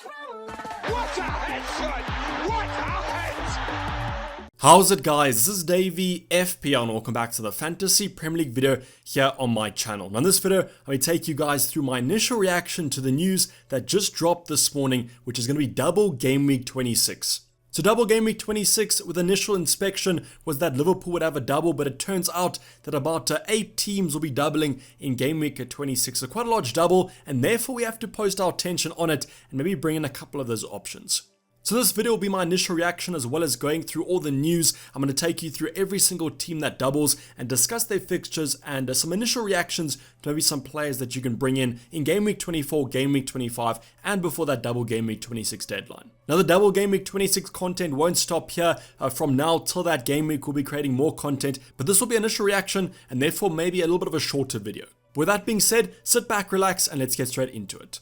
What a head, son! What a head! How's it, guys? This is Dayvy, FPL, and welcome back to the Fantasy Premier League video here on my channel. Now in this video, I'm going to take you guys through my initial reaction to the news that just dropped this morning, which is going to be double game week 26. So double game week 26 with initial inspection was that Liverpool would have a double, but it turns out that about 8 teams will be doubling in game week 26. So quite a large double, and therefore we have to post our attention on it and maybe bring in a couple of those options. So this video will be my initial reaction as well as going through all the news. I'm going to take you through every single team that doubles and discuss their fixtures and some initial reactions to maybe some players that you can bring in game week 24, game week 25 and before that double game week 26 deadline. Now the double game week 26 content won't stop here. From now till that game week we'll be creating more content, but this will be initial reaction and therefore maybe a little bit of a shorter video. With that being said, sit back, relax and let's get straight into it.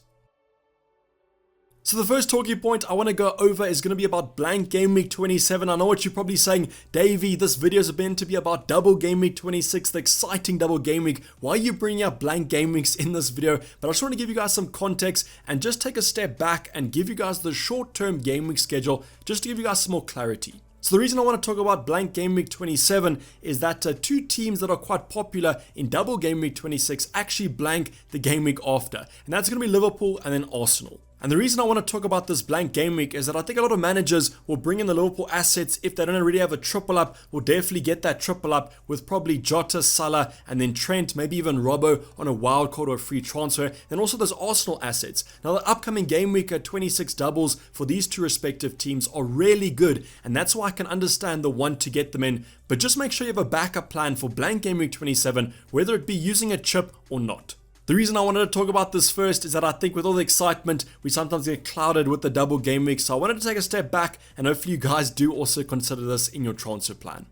So the first talking point I want to go over is going to be about blank game week 27. I know what you're probably saying, Davey, this video is meant to be about double game week 26, the exciting double game week. Why are you bringing up blank game weeks in this video? But I just want to give you guys some context and just take a step back and give you guys the short-term game week schedule just to give you guys some more clarity. So the reason I want to talk about blank game week 27 is that two teams that are quite popular in double game week 26 actually blank the game week after. And that's going to be Liverpool and then Arsenal. And the reason I want to talk about this blank game week is that I think a lot of managers will bring in the Liverpool assets. If they don't already have a triple up, will definitely get that triple up with probably Jota, Salah, and then Trent, maybe even Robbo on a wild card or a free transfer. Then also those Arsenal assets. Now the upcoming game week 26 doubles for these two respective teams are really good, and that's why I can understand the want to get them in. But just make sure you have a backup plan for blank game week 27, whether it be using a chip or not. The reason I wanted to talk about this first is that I think with all the excitement, we sometimes get clouded with the double game week. So I wanted to take a step back and hopefully you guys do also consider this in your transfer plan.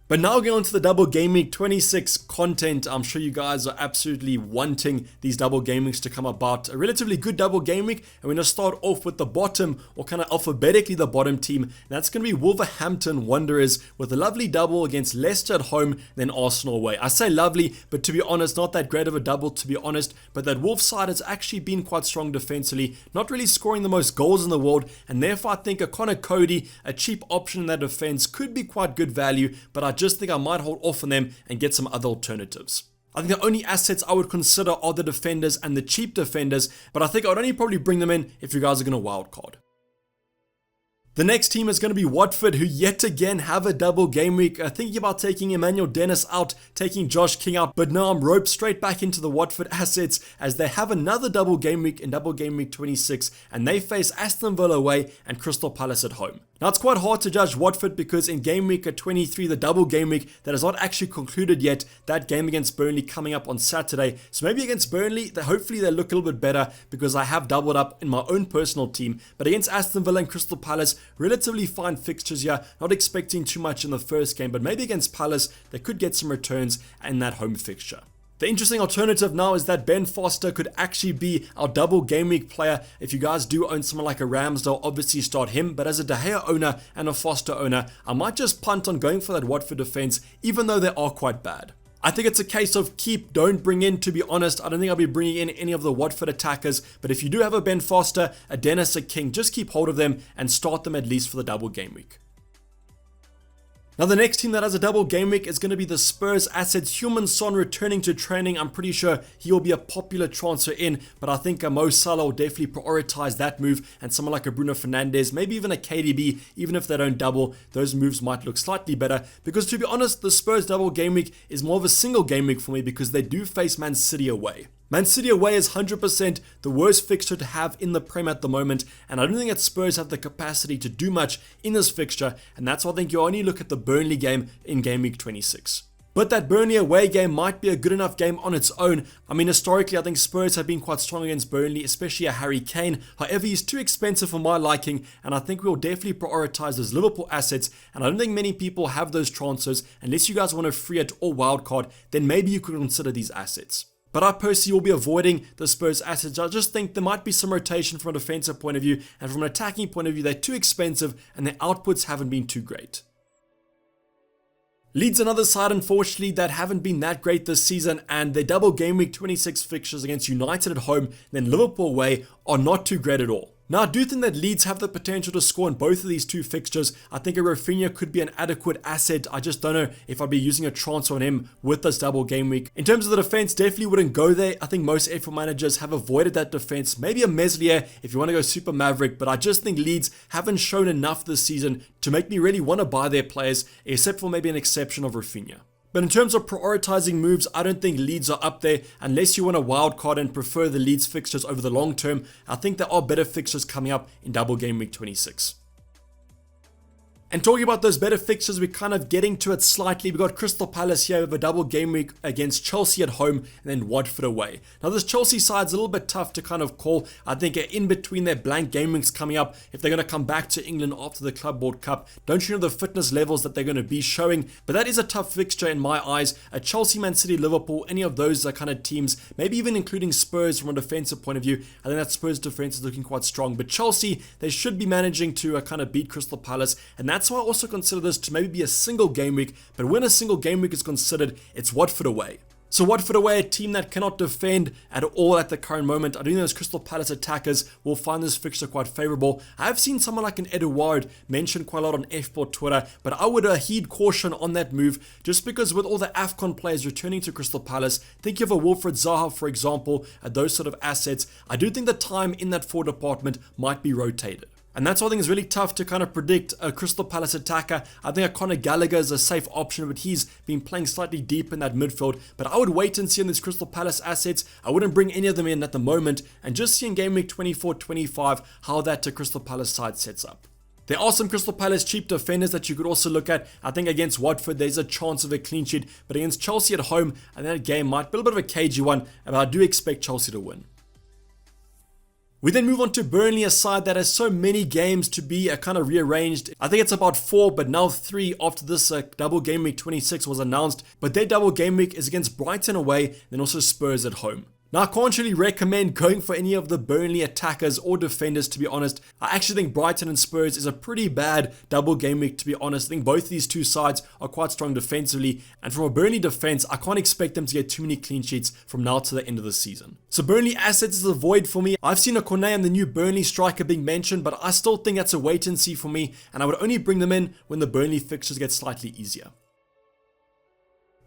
But now going on to the double game week 26 content, I'm sure you guys are absolutely wanting these double game weeks to come about. A relatively good double game week, and we're going to start off with the bottom, or kind of alphabetically the bottom team. And that's going to be Wolverhampton Wanderers with a lovely double against Leicester at home, then Arsenal away. I say lovely, but to be honest, not that great of a double to be honest. But that Wolves side has actually been quite strong defensively, not really scoring the most goals in the world, and therefore I think a Connor Cody, a cheap option in that defense, could be quite good value, but I just think I might hold off on them and get some other alternatives. I think the only assets I would consider are the defenders and the cheap defenders, but I think I'd only probably bring them in if you guys are going to wildcard. The next team is going to be Watford, who yet again have a double game week. Thinking about taking Emmanuel Dennis out, taking Josh King out, but now I'm roped straight back into the Watford assets as they have another double game week in double game week 26, and they face Aston Villa away and Crystal Palace at home. Now it's quite hard to judge Watford because in game week 23, the double game week that has not actually concluded yet, that game against Burnley coming up on Saturday. So maybe against Burnley, hopefully they look a little bit better because I have doubled up in my own personal team. But against Aston Villa and Crystal Palace, relatively fine fixtures here. Not expecting too much in the first game, but maybe against Palace, they could get some returns in that home fixture. The interesting alternative now is that Ben Foster could actually be our double game week player. If you guys do own someone like a Ramsdale, obviously start him. But as a De Gea owner and a Foster owner, I might just punt on going for that Watford defense, even though they are quite bad. I think it's a case of keep, don't bring in, to be honest. I don't think I'll be bringing in any of the Watford attackers. But if you do have a Ben Foster, a Dennis, a King, just keep hold of them and start them at least for the double game week. Now the next team that has a double game week is going to be the Spurs assets. Heung-min Son returning to training. I'm pretty sure he will be a popular transfer in, but I think Mo Salah will definitely prioritize that move, and someone like a Bruno Fernandes, maybe even a KDB, even if they don't double, those moves might look slightly better, because to be honest, the Spurs double game week is more of a single game week for me because they do face Man City away. Man City away is 100% the worst fixture to have in the Prem at the moment, and I don't think that Spurs have the capacity to do much in this fixture, and that's why I think you only look at the Burnley game in game week 26. But that Burnley away game might be a good enough game on its own. I mean, historically, I think Spurs have been quite strong against Burnley, especially a Harry Kane. However, he's too expensive for my liking, and I think we'll definitely prioritize those Liverpool assets, and I don't think many people have those transfers. Unless you guys want to free it or wildcard, then maybe you could consider these assets. But I personally will be avoiding the Spurs assets. I just think there might be some rotation from a defensive point of view, and from an attacking point of view, they're too expensive, and their outputs haven't been too great. Leeds, another side, unfortunately, that haven't been that great this season, and their double game week 26 fixtures against United at home, then Liverpool away, are not too great at all. Now, I do think that Leeds have the potential to score in both of these two fixtures. I think a Rafinha could be an adequate asset. I just don't know if I'd be using a transfer on him with this double game week. In terms of the defense, definitely wouldn't go there. I think most FPL managers have avoided that defense. Maybe a Meslier if you want to go super maverick, but I just think Leeds haven't shown enough this season to make me really want to buy their players, except for maybe an exception of Rafinha. But in terms of prioritizing moves, I don't think Leeds are up there unless you want a wild card and prefer the Leeds fixtures over the long term. I think there are better fixtures coming up in double game week 26. And talking about those better fixtures, we're kind of getting to it slightly. We've got Crystal Palace here with a double game week against Chelsea at home and then Watford away. Now this Chelsea side's a little bit tough to kind of call. I think in between their blank game weeks coming up, if they're going to come back to England after the Club World Cup, don't you know the fitness levels that they're going to be showing? But that is a tough fixture in my eyes. A Chelsea, Man City, Liverpool, any of those are kind of teams, maybe even including Spurs from a defensive point of view. I think that Spurs defense is looking quite strong. But Chelsea, they should be managing to kind of beat Crystal Palace, and that's why I also consider this to maybe be a single game week. But when a single game week is considered, it's Watford away. So Watford away, a team that cannot defend at all at the current moment. I do think those Crystal Palace attackers will find this fixture quite favourable. I've seen someone like an Eduard mentioned quite a lot on FPL Twitter, but I would heed caution on that move just because with all the AFCON players returning to Crystal Palace, think of a Wilfried Zaha, for example, those sort of assets. I do think the time in that forward department might be rotated. And that's why I think it's really tough to kind of predict a Crystal Palace attacker. I think a Conor Gallagher is a safe option, but he's been playing slightly deep in that midfield. But I would wait and see on these Crystal Palace assets. I wouldn't bring any of them in at the moment and just see in game week 24-25 how that Crystal Palace side sets up. There are some Crystal Palace cheap defenders that you could also look at. I think against Watford, there's a chance of a clean sheet. But against Chelsea at home, and that game might be a little bit of a cagey one. But I do expect Chelsea to win. We then move on to Burnley, a side that has so many games to be kind of rearranged. I think it's about 4, but now 3 after this double game week 26 was announced. But their double game week is against Brighton away, then also Spurs at home. Now, I can't really recommend going for any of the Burnley attackers or defenders, to be honest. I actually think Brighton and Spurs is a pretty bad double game week, to be honest. I think both these two sides are quite strong defensively. And from a Burnley defense, I can't expect them to get too many clean sheets from now to the end of the season. So Burnley assets is a void for me. I've seen a Cornet and the new Burnley striker being mentioned, but I still think that's a wait and see for me. And I would only bring them in when the Burnley fixtures get slightly easier.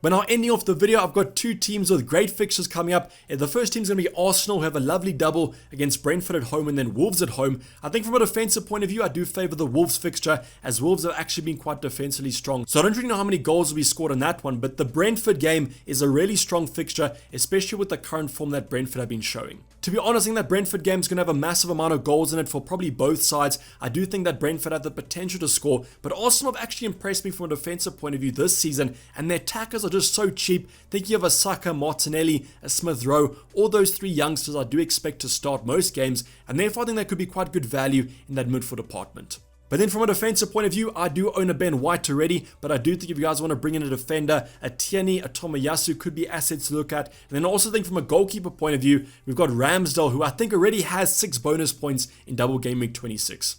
But now ending off the video, I've got two teams with great fixtures coming up. The first team is going to be Arsenal, who have a lovely double against Brentford at home and then Wolves at home. I think from a defensive point of view, I do favour the Wolves fixture, as Wolves have actually been quite defensively strong. So I don't really know how many goals will be scored on that one, but the Brentford game is a really strong fixture, especially with the current form that Brentford have been showing. To be honest, I think that Brentford game is going to have a massive amount of goals in it for probably both sides. I do think that Brentford have the potential to score, but Arsenal have actually impressed me from a defensive point of view this season, and their attackers are just so cheap. Thinking of a Saka, Martinelli, a Smith Rowe, all those three youngsters I do expect to start most games, and therefore I think that could be quite good value in that midfield department. But then from a defensive point of view, I do own a Ben White already, but I do think if you guys want to bring in a defender, a Tierney, a Tomiyasu could be assets to look at. And then I also think from a goalkeeper point of view, we've got Ramsdale, who I think already has 6 bonus points in double game week 26.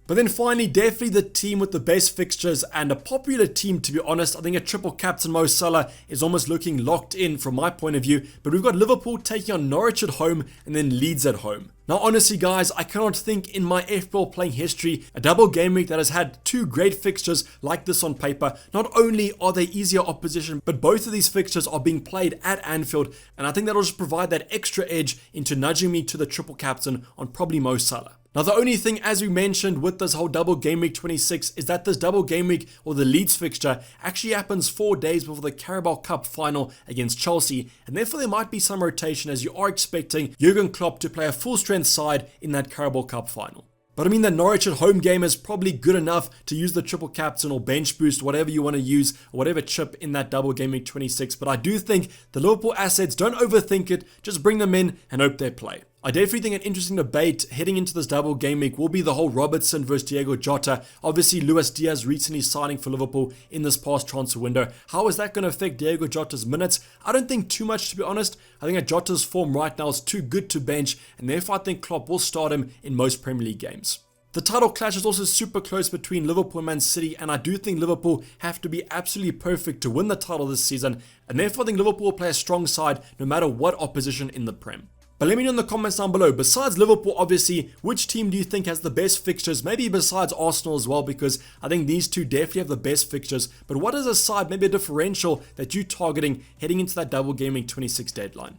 But then finally, definitely the team with the best fixtures and a popular team, to be honest. I think a triple captain Mo Salah is almost looking locked in from my point of view. But we've got Liverpool taking on Norwich at home and then Leeds at home. Now honestly guys, I cannot think in my FPL playing history a double game week that has had 2 great fixtures like this on paper. Not only are they easier opposition, but both of these fixtures are being played at Anfield, and I think that'll just provide that extra edge into nudging me to the triple captain on probably Mo Salah. Now the only thing, as we mentioned, with this whole double game week 26 is that this double game week, or the Leeds fixture, actually happens 4 days before the Carabao Cup final against Chelsea, and therefore there might be some rotation as you are expecting Jurgen Klopp to play a full strength side in that Carabao Cup final. But I mean, the Norwich at home game is probably good enough to use the triple captain or bench boost, whatever you want to use, or whatever chip in that double game week 26. But I do think the Liverpool assets, don't overthink it, just bring them in and hope they play. I definitely think an interesting debate heading into this double game week will be the whole Robertson versus Diego Jota. Obviously, Luis Diaz recently signing for Liverpool in this past transfer window. How is that going to affect Diego Jota's minutes? I don't think too much, to be honest. I think that Jota's form right now is too good to bench, and therefore I think Klopp will start him in most Premier League games. The title clash is also super close between Liverpool and Man City, and I do think Liverpool have to be absolutely perfect to win the title this season, and therefore I think Liverpool will play a strong side no matter what opposition in the Prem. But let me know in the comments down below, besides Liverpool obviously, which team do you think has the best fixtures, maybe besides Arsenal as well, because I think these two definitely have the best fixtures, but what is a side, maybe a differential that you're targeting heading into that double game week 26 deadline?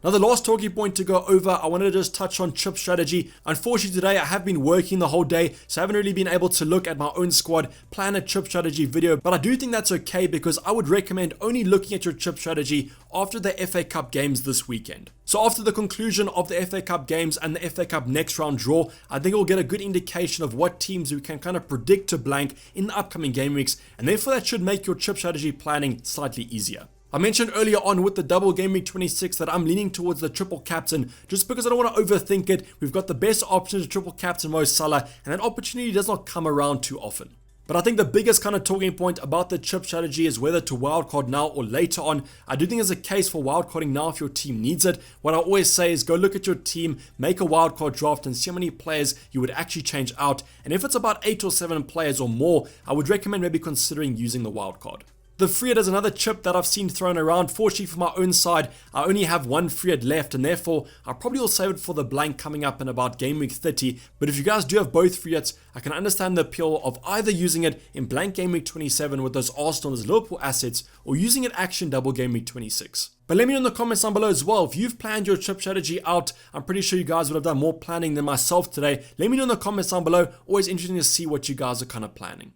Now the last talking point to go over, I wanted to just touch on chip strategy. Unfortunately today I have been working the whole day, so I haven't really been able to look at my own squad, plan a chip strategy video, but I do think that's okay because I would recommend only looking at your chip strategy after the FA Cup games this weekend. So after the conclusion of the FA Cup games and the FA Cup next round draw, I think we'll get a good indication of what teams we can kind of predict to blank in the upcoming game weeks, and therefore that should make your chip strategy planning slightly easier. I mentioned earlier on with the double game week 26 that I'm leaning towards the triple captain just because I don't want to overthink it. We've got the best option to triple captain Mo Salah, and that opportunity does not come around too often. But I think the biggest kind of talking point about the chip strategy is whether to wildcard now or later on. I do think there's a case for wildcarding now if your team needs it. What I always say is go look at your team, make a wildcard draft and see how many players you would actually change out. And if it's about 8 or 7 players or more, I would recommend maybe considering using the wildcard. The free hit is another chip that I've seen thrown around. Fortunately for my own side, I only have one free hit left, and therefore I probably will save it for the blank coming up in about game week 30. But if you guys do have both free hits, I can understand the appeal of either using it in blank game week 27 with those Arsenal and Liverpool assets, or using it action double game week 26. But let me know in the comments down below as well, if you've planned your chip strategy out. I'm pretty sure you guys would have done more planning than myself today. Let me know in the comments down below. Always interesting to see what you guys are kind of planning.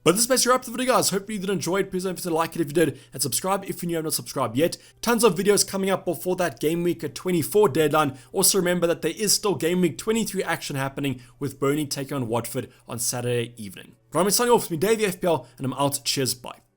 But this is basically wrap up the video, guys. Hopefully you did enjoy it. Please don't forget to like it if you did, and subscribe if you have not subscribed yet. Tons of videos coming up before that game week 24 deadline. Also remember that there is still game week 23 action happening with Burnley taking on Watford on Saturday evening. But I'm signing off with me, Dayvy FPL, and I'm out. Cheers, bye.